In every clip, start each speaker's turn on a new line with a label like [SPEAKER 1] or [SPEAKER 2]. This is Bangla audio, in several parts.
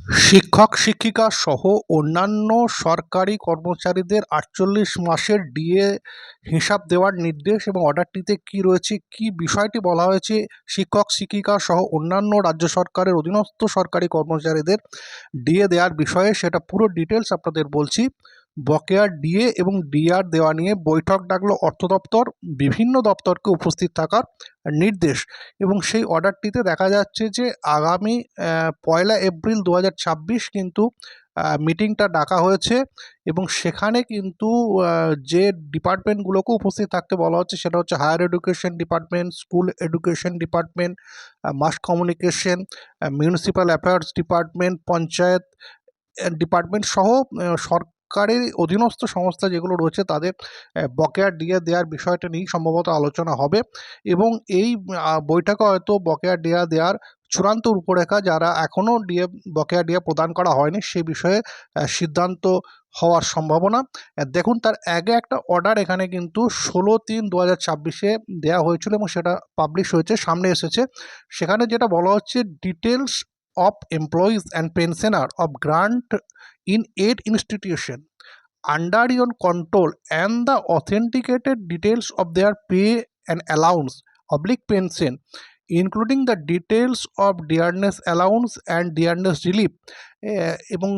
[SPEAKER 1] শিক্ষক শিক্ষিকা সহ অন্যান্য সরকারি কর্মচারীদের ৪৮ মাসের ডিএ হিসাব দেওয়ার নির্দেশ এবং অর্ডারটিতে কী রয়েছে, কী বিষয়টি বলা হয়েছে শিক্ষক শিক্ষিকা সহ অন্যান্য রাজ্য সরকারের অধীনস্থ সরকারি কর্মচারীদের ডিএ দেওয়ার বিষয়ে সেটা পুরো ডিটেলস আপনাদের বলছি। বকেয়া ডিএ এবং ডিআর দেওয়া নিয়ে বৈঠক ডাকলো অর্থ দপ্তর, বিভিন্ন দপ্তরকে উপস্থিত থাকার নির্দেশ। এবং সেই অর্ডারটিতে দেখা যাচ্ছে যে আগামী ১লা এপ্রিল ২০২৬ কিন্তু মিটিংটা ডাকা হয়েছে এবং সেখানে কিন্তু যে ডিপার্টমেন্টগুলোকে উপস্থিত থাকতে বলা হচ্ছে সেটা হচ্ছে higher education department, school education department, mass communication, municipal affairs department, panchayat department সহ সরকারের অধীনস্থ সংস্থা যেগুলো রয়েছে তাদের বকেয়া ডিএ দেওয়ার বিষয়টা নিয়েই সম্ভবত আলোচনা হবে। এবং এই বৈঠকে হয়তো বকেয়া ডিএ দেওয়ার চূড়ান্ত রূপরেখা, যারা এখনও বকেয়া ডিএ প্রদান করা হয়নি সে বিষয়ে সিদ্ধান্ত হওয়ার সম্ভাবনা। দেখুন, তার আগে একটা অর্ডার এখানে কিন্তু ১৬/৩/২০২৬ দেওয়া হয়েছিল এবং সেটা পাবলিশ হয়েছে, সামনে এসেছে। সেখানে যেটা বলা হচ্ছে, details of employees and pensioner of grant in aid institution under your control and the authenticated details of their pay and allowance oblique pension including the details of dearness allowance and dearness relief এবং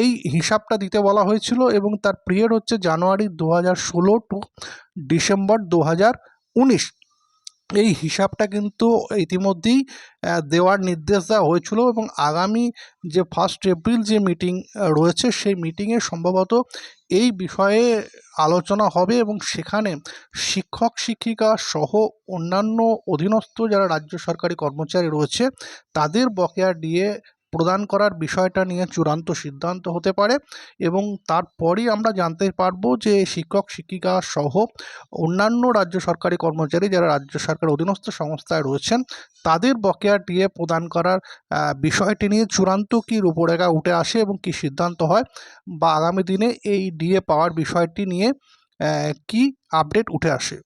[SPEAKER 1] এই হিসাবটা দিতে বলা হয়েছিল এবং তার পিরিয়ড হচ্ছে জানুয়ারি ২০১৬ টু ডিসেম্বর ২০১৯। এই হিসাবটা কিন্তু ইতিমধ্যেই দেওয়ার নির্দেশ দেওয়া হয়েছিল এবং আগামী যে 1 এপ্রিল যে মিটিং রয়েছে সেই মিটিংয়ে সম্ভবত এই বিষয়ে আলোচনা হবে এবং সেখানে শিক্ষক শিক্ষিকা সহ অন্যান্য অধীনস্থ যারা রাজ্য সরকারি কর্মচারী রয়েছে তাদের বকেয়া ডিএ প্রদান করার বিষয়টা নিয়ে চূড়ান্ত সিদ্ধান্ত হতে পারে। এবং তারপরই আমরা জানতে পারবো যে শিক্ষক শিক্ষিকা সহ অন্যান্য রাজ্য সরকারি কর্মচারী যারা রাজ্য সরকারের অধীনস্থ সংস্থায় রয়েছেন তাদের বকেয়া ডিএ প্রদান করার বিষয়টি নিয়ে চূড়ান্ত কী রূপরেখা উঠে আসে এবং কী সিদ্ধান্ত হয়, বা আগামী দিনে এই ডিএ পাওয়ার বিষয়টি নিয়ে কী আপডেট উঠে আসে।